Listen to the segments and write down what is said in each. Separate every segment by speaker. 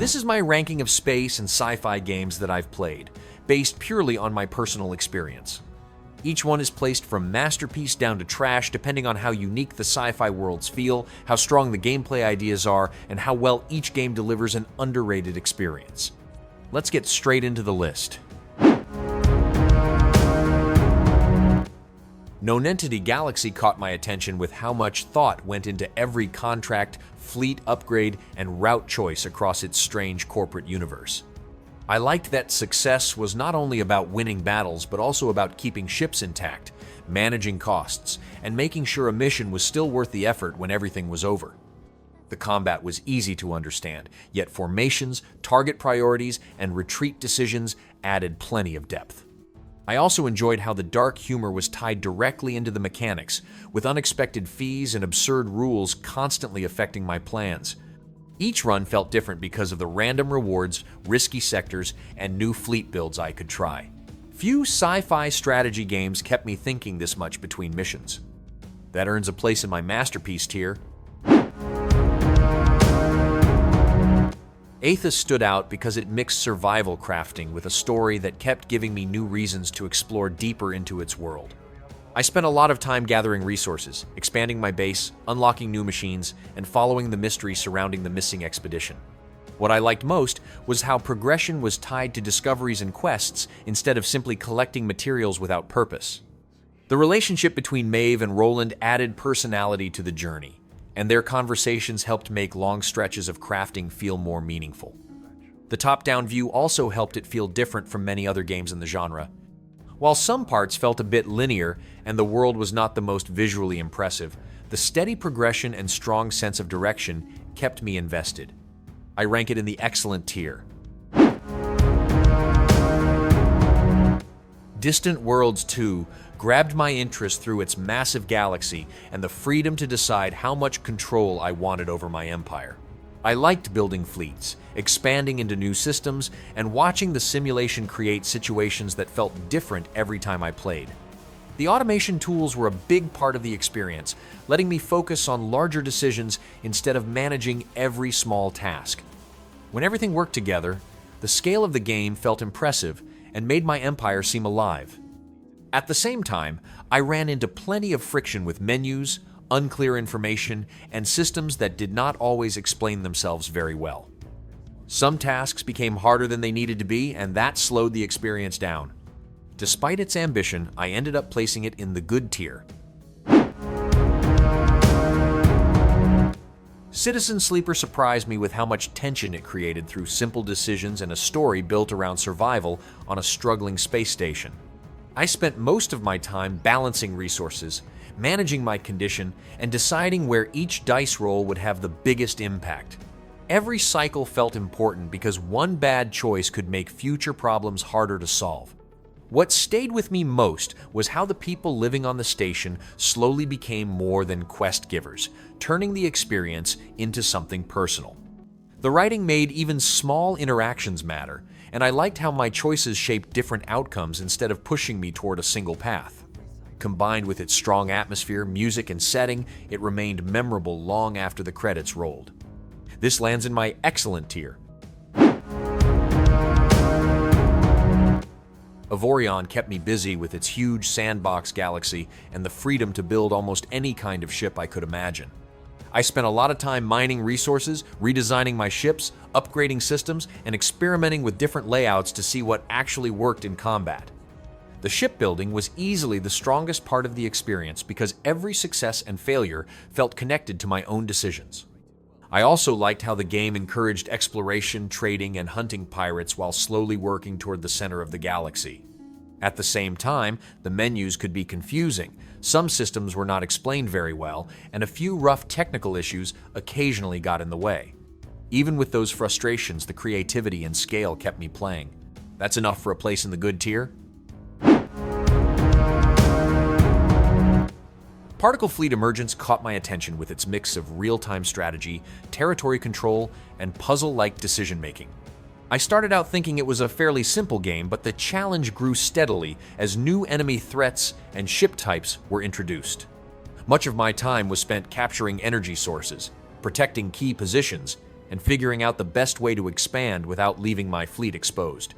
Speaker 1: This is my ranking of space and sci-fi games that I've played, based purely on my personal experience. Each one is placed from masterpiece down to trash depending on how unique the sci-fi worlds feel, how strong the gameplay ideas are, and how well each game delivers an underrated experience. Let's get straight into the list. Nonentity Galaxy caught my attention with how much thought went into every contract, fleet upgrade, and route choice across its strange corporate universe. I liked that success was not only about winning battles, but also about keeping ships intact, managing costs, and making sure a mission was still worth the effort when everything was over. The combat was easy to understand, yet formations, target priorities, and retreat decisions added plenty of depth. I also enjoyed how the dark humor was tied directly into the mechanics, with unexpected fees and absurd rules constantly affecting my plans. Each run felt different because of the random rewards, risky sectors, and new fleet builds I could try. Few sci-fi strategy games kept me thinking this much between missions. That earns a place in my masterpiece tier. AETHUS stood out because it mixed survival crafting with a story that kept giving me new reasons to explore deeper into its world. I spent a lot of time gathering resources, expanding my base, unlocking new machines, and following the mystery surrounding the missing expedition. What I liked most was how progression was tied to discoveries and quests instead of simply collecting materials without purpose. The relationship between Maeve and Roland added personality to the journey, and their conversations helped make long stretches of crafting feel more meaningful. The top-down view also helped it feel different from many other games in the genre. While some parts felt a bit linear and the world was not the most visually impressive, the steady progression and strong sense of direction kept me invested. I rank it in the excellent tier. Distant Worlds 2 grabbed my interest through its massive galaxy and the freedom to decide how much control I wanted over my empire. I liked building fleets, expanding into new systems, and watching the simulation create situations that felt different every time I played. The automation tools were a big part of the experience, letting me focus on larger decisions instead of managing every small task. When everything worked together, the scale of the game felt impressive and made my empire seem alive. At the same time, I ran into plenty of friction with menus, unclear information, and systems that did not always explain themselves very well. Some tasks became harder than they needed to be, and that slowed the experience down. Despite its ambition, I ended up placing it in the good tier. Citizen Sleeper surprised me with how much tension it created through simple decisions and a story built around survival on a struggling space station. I spent most of my time balancing resources, managing my condition, and deciding where each dice roll would have the biggest impact. Every cycle felt important because one bad choice could make future problems harder to solve. What stayed with me most was how the people living on the station slowly became more than quest givers, turning the experience into something personal. The writing made even small interactions matter, and I liked how my choices shaped different outcomes instead of pushing me toward a single path. Combined with its strong atmosphere, music, and setting, it remained memorable long after the credits rolled. This lands in my excellent tier. Avorion kept me busy with its huge sandbox galaxy and the freedom to build almost any kind of ship I could imagine. I spent a lot of time mining resources, redesigning my ships, upgrading systems, and experimenting with different layouts to see what actually worked in combat. The shipbuilding was easily the strongest part of the experience because every success and failure felt connected to my own decisions. I also liked how the game encouraged exploration, trading, and hunting pirates while slowly working toward the center of the galaxy. At the same time, the menus could be confusing, some systems were not explained very well, and a few rough technical issues occasionally got in the way. Even with those frustrations, the creativity and scale kept me playing. That's enough for a place in the good tier. Particle Fleet Emergence caught my attention with its mix of real-time strategy, territory control, and puzzle-like decision-making. I started out thinking it was a fairly simple game, but the challenge grew steadily as new enemy threats and ship types were introduced. Much of my time was spent capturing energy sources, protecting key positions, and figuring out the best way to expand without leaving my fleet exposed.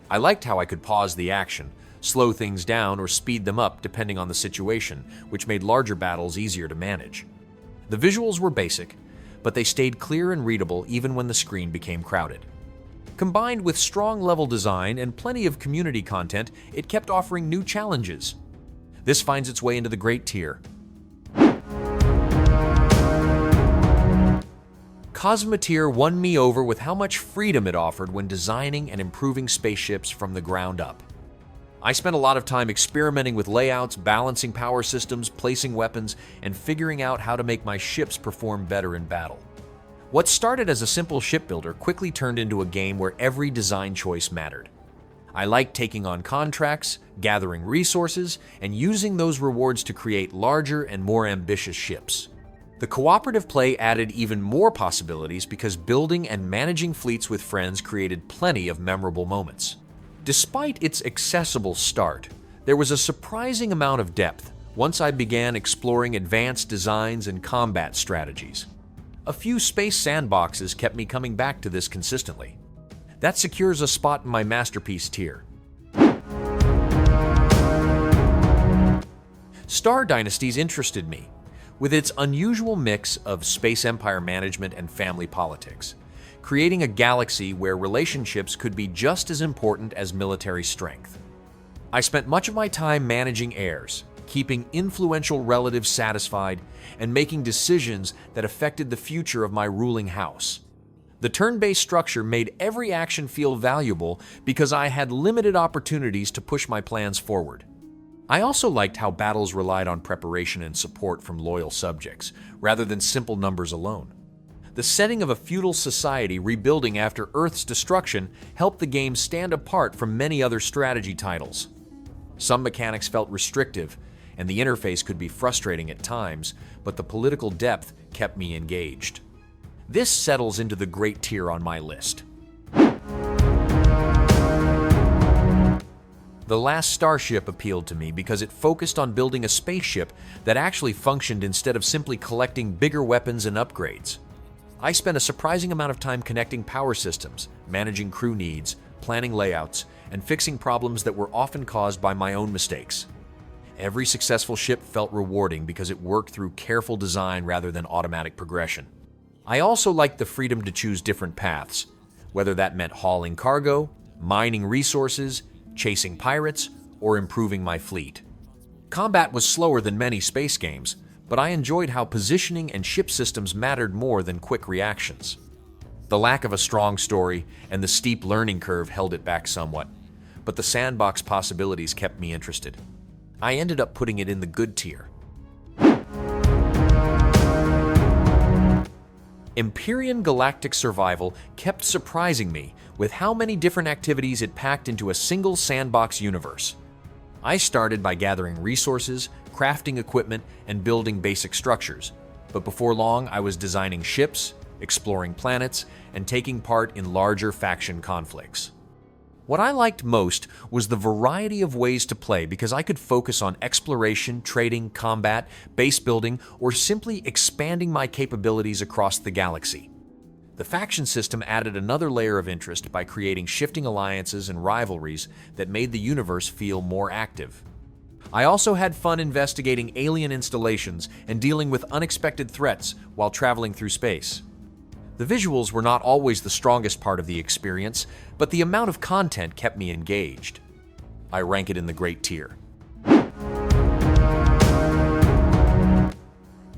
Speaker 1: I liked how I could pause the action, slow things down, or speed them up depending on the situation, which made larger battles easier to manage. The visuals were basic, but they stayed clear and readable even when the screen became crowded. Combined with strong level design and plenty of community content, it kept offering new challenges. This finds its way into the Great Tier. Cosmoteer won me over with how much freedom it offered when designing and improving spaceships from the ground up. I spent a lot of time experimenting with layouts, balancing power systems, placing weapons, and figuring out how to make my ships perform better in battle. What started as a simple shipbuilder quickly turned into a game where every design choice mattered. I liked taking on contracts, gathering resources, and using those rewards to create larger and more ambitious ships. The cooperative play added even more possibilities because building and managing fleets with friends created plenty of memorable moments. Despite its accessible start, there was a surprising amount of depth once I began exploring advanced designs and combat strategies. A few space sandboxes kept me coming back to this consistently. That secures a spot in my masterpiece tier. Star Dynasties interested me, with its unusual mix of space empire management and family politics, creating a galaxy where relationships could be just as important as military strength. I spent much of my time managing heirs, keeping influential relatives satisfied, and making decisions that affected the future of my ruling house. The turn-based structure made every action feel valuable because I had limited opportunities to push my plans forward. I also liked how battles relied on preparation and support from loyal subjects, rather than simple numbers alone. The setting of a feudal society rebuilding after Earth's destruction helped the game stand apart from many other strategy titles. Some mechanics felt restrictive, and the interface could be frustrating at times, but the political depth kept me engaged. This settles into the Great Tier on my list. The Last Starship appealed to me because it focused on building a spaceship that actually functioned instead of simply collecting bigger weapons and upgrades. I spent a surprising amount of time connecting power systems, managing crew needs, planning layouts, and fixing problems that were often caused by my own mistakes. Every successful ship felt rewarding because it worked through careful design rather than automatic progression. I also liked the freedom to choose different paths, whether that meant hauling cargo, mining resources, chasing pirates, or improving my fleet. Combat was slower than many space games, but I enjoyed how positioning and ship systems mattered more than quick reactions. The lack of a strong story and the steep learning curve held it back somewhat, but the sandbox possibilities kept me interested. I ended up putting it in the good tier. Empyrion Galactic Survival kept surprising me with how many different activities it packed into a single sandbox universe. I started by gathering resources, crafting equipment, and building basic structures, but before long I was designing ships, exploring planets, and taking part in larger faction conflicts. What I liked most was the variety of ways to play because I could focus on exploration, trading, combat, base building, or simply expanding my capabilities across the galaxy. The faction system added another layer of interest by creating shifting alliances and rivalries that made the universe feel more active. I also had fun investigating alien installations and dealing with unexpected threats while traveling through space. The visuals were not always the strongest part of the experience, but the amount of content kept me engaged. I rank it in the Great Tier.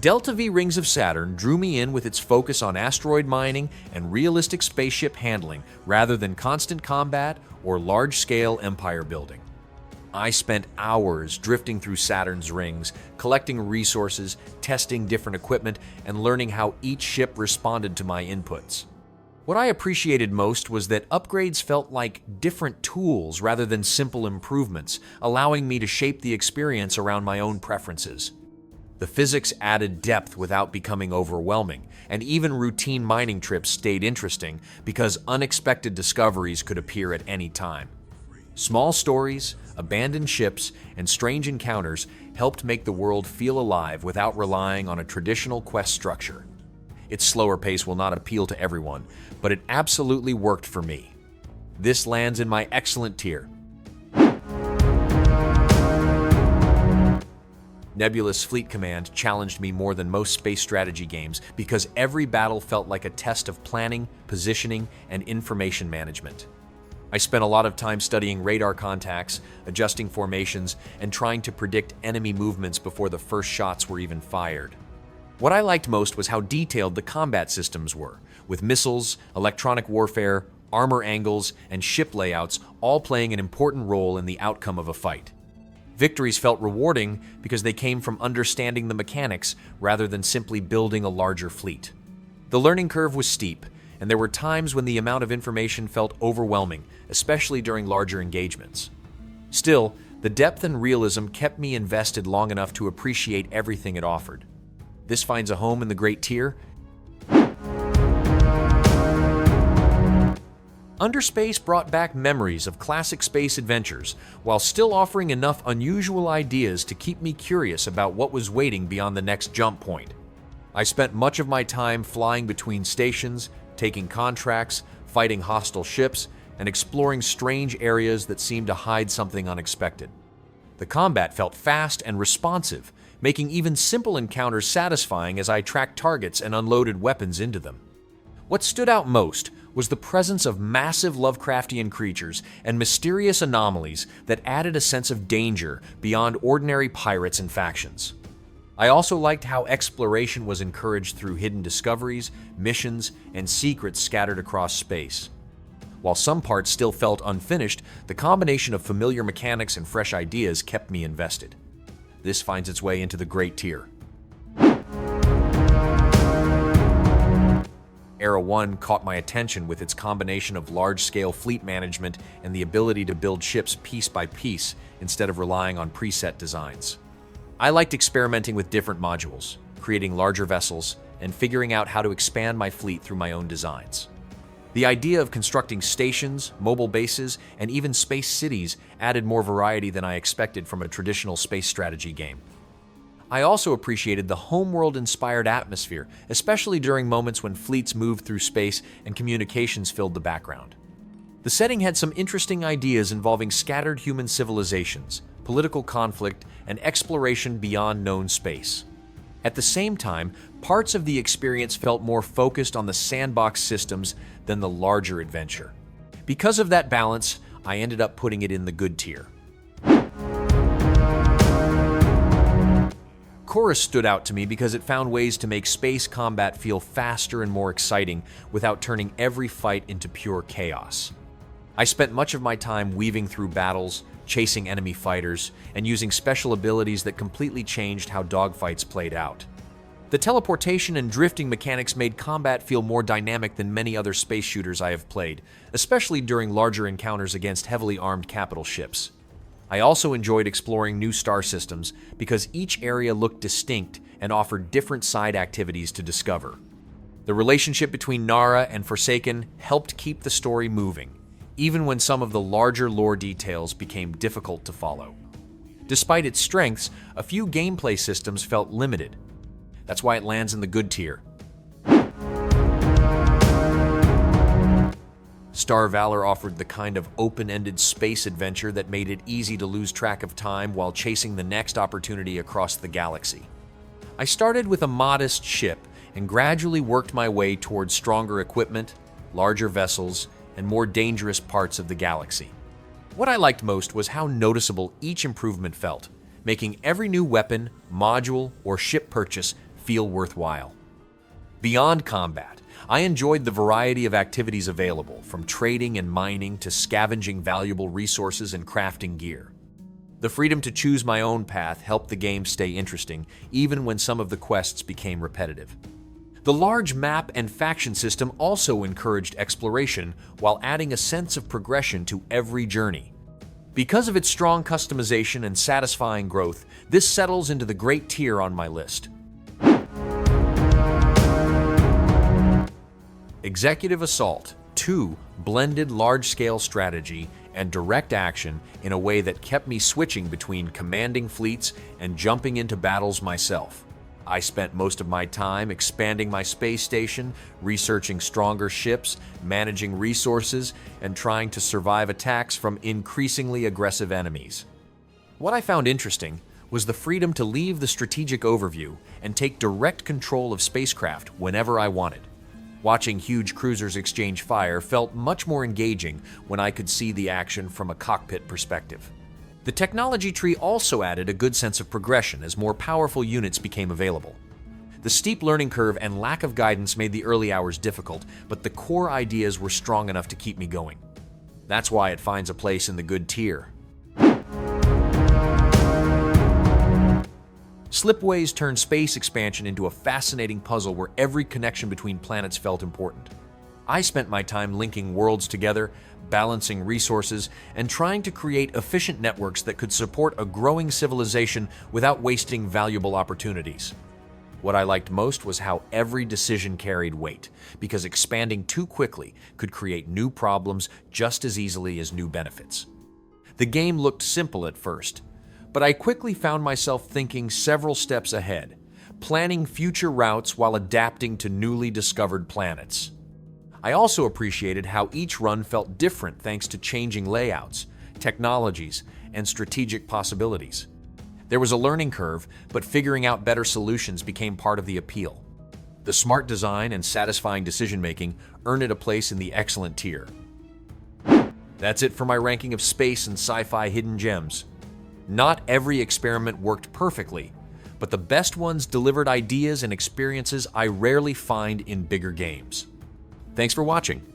Speaker 1: Delta V Rings of Saturn drew me in with its focus on asteroid mining and realistic spaceship handling rather than constant combat or large-scale empire building. I spent hours drifting through Saturn's rings, collecting resources, testing different equipment, and learning how each ship responded to my inputs. What I appreciated most was that upgrades felt like different tools rather than simple improvements, allowing me to shape the experience around my own preferences. The physics added depth without becoming overwhelming, and even routine mining trips stayed interesting because unexpected discoveries could appear at any time. Small stories, abandoned ships, and strange encounters helped make the world feel alive without relying on a traditional quest structure. Its slower pace will not appeal to everyone, but it absolutely worked for me. This lands in my excellent tier. NEBULOUS Fleet Command challenged me more than most space strategy games because every battle felt like a test of planning, positioning, and information management. I spent a lot of time studying radar contacts, adjusting formations, and trying to predict enemy movements before the first shots were even fired. What I liked most was how detailed the combat systems were, with missiles, electronic warfare, armor angles, and ship layouts all playing an important role in the outcome of a fight. Victories felt rewarding because they came from understanding the mechanics rather than simply building a larger fleet. The learning curve was steep, and there were times when the amount of information felt overwhelming, especially during larger engagements. Still, the depth and realism kept me invested long enough to appreciate everything it offered. This finds a home in the great tier. Underspace brought back memories of classic space adventures, while still offering enough unusual ideas to keep me curious about what was waiting beyond the next jump point. I spent much of my time flying between stations, taking contracts, fighting hostile ships, and exploring strange areas that seemed to hide something unexpected. The combat felt fast and responsive, making even simple encounters satisfying as I tracked targets and unloaded weapons into them. What stood out most was the presence of massive Lovecraftian creatures and mysterious anomalies that added a sense of danger beyond ordinary pirates and factions. I also liked how exploration was encouraged through hidden discoveries, missions, and secrets scattered across space. While some parts still felt unfinished, the combination of familiar mechanics and fresh ideas kept me invested. This finds its way into the great tier. Era 1 caught my attention with its combination of large-scale fleet management and the ability to build ships piece by piece instead of relying on preset designs. I liked experimenting with different modules, creating larger vessels, and figuring out how to expand my fleet through my own designs. The idea of constructing stations, mobile bases, and even space cities added more variety than I expected from a traditional space strategy game. I also appreciated the homeworld-inspired atmosphere, especially during moments when fleets moved through space and communications filled the background. The setting had some interesting ideas involving scattered human civilizations, political conflict, and exploration beyond known space. At the same time, parts of the experience felt more focused on the sandbox systems than the larger adventure. Because of that balance, I ended up putting it in the good tier. Chorus stood out to me because it found ways to make space combat feel faster and more exciting without turning every fight into pure chaos. I spent much of my time weaving through battles, chasing enemy fighters, and using special abilities that completely changed how dogfights played out. The teleportation and drifting mechanics made combat feel more dynamic than many other space shooters I have played, especially during larger encounters against heavily armed capital ships. I also enjoyed exploring new star systems because each area looked distinct and offered different side activities to discover. The relationship between Nara and Forsaken helped keep the story moving, even when some of the larger lore details became difficult to follow. Despite its strengths, a few gameplay systems felt limited. That's why it lands in the good tier. Star Valor offered the kind of open-ended space adventure that made it easy to lose track of time while chasing the next opportunity across the galaxy. I started with a modest ship and gradually worked my way towards stronger equipment, larger vessels, and more dangerous parts of the galaxy. What I liked most was how noticeable each improvement felt, making every new weapon, module, or ship purchase feel worthwhile. Beyond combat, I enjoyed the variety of activities available, from trading and mining to scavenging valuable resources and crafting gear. The freedom to choose my own path helped the game stay interesting, even when some of the quests became repetitive. The large map and faction system also encouraged exploration while adding a sense of progression to every journey. Because of its strong customization and satisfying growth, this settles into the great tier on my list. Executive Assault 2 blended large-scale strategy and direct action in a way that kept me switching between commanding fleets and jumping into battles myself. I spent most of my time expanding my space station, researching stronger ships, managing resources, and trying to survive attacks from increasingly aggressive enemies. What I found interesting was the freedom to leave the strategic overview and take direct control of spacecraft whenever I wanted. Watching huge cruisers exchange fire felt much more engaging when I could see the action from a cockpit perspective. The technology tree also added a good sense of progression as more powerful units became available. The steep learning curve and lack of guidance made the early hours difficult, but the core ideas were strong enough to keep me going. That's why it finds a place in the good tier. Slipways turned space expansion into a fascinating puzzle where every connection between planets felt important. I spent my time linking worlds together, balancing resources, and trying to create efficient networks that could support a growing civilization without wasting valuable opportunities. What I liked most was how every decision carried weight, because expanding too quickly could create new problems just as easily as new benefits. The game looked simple at first, but I quickly found myself thinking several steps ahead, planning future routes while adapting to newly discovered planets. I also appreciated how each run felt different thanks to changing layouts, technologies, and strategic possibilities. There was a learning curve, but figuring out better solutions became part of the appeal. The smart design and satisfying decision-making earned it a place in the excellent tier. That's it for my ranking of space and sci-fi hidden gems. Not every experiment worked perfectly, but the best ones delivered ideas and experiences I rarely find in bigger games. Thanks for watching.